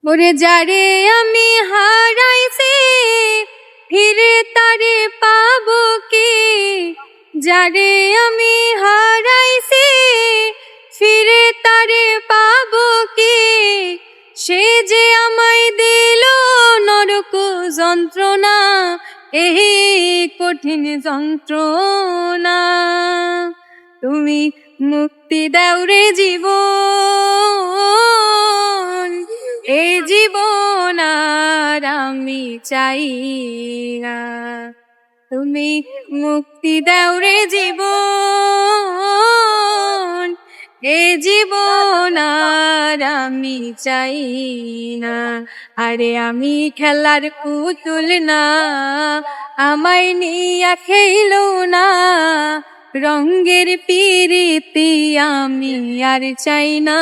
ওরে যারে আমি হারাইছি ফিরে তারে পাবো কি? যারে আমি হারাইছি ফিরে তারে পাবো কি? সে যে আমায় দিল নরক যন্ত্রণা, এই কঠিন যন্ত্রণা। তুমি মুক্তি দাও রে জীবন, এই জীবন আর আমি চাই না। তুমি মুক্তি দাও রে জীবন, এই জীবন আর আমি চাই না। আরে আমি খেলার পুতুল না, আমায় নিয়া খেলো না। রঙ্গের পিরিতি আমি আর চাই না।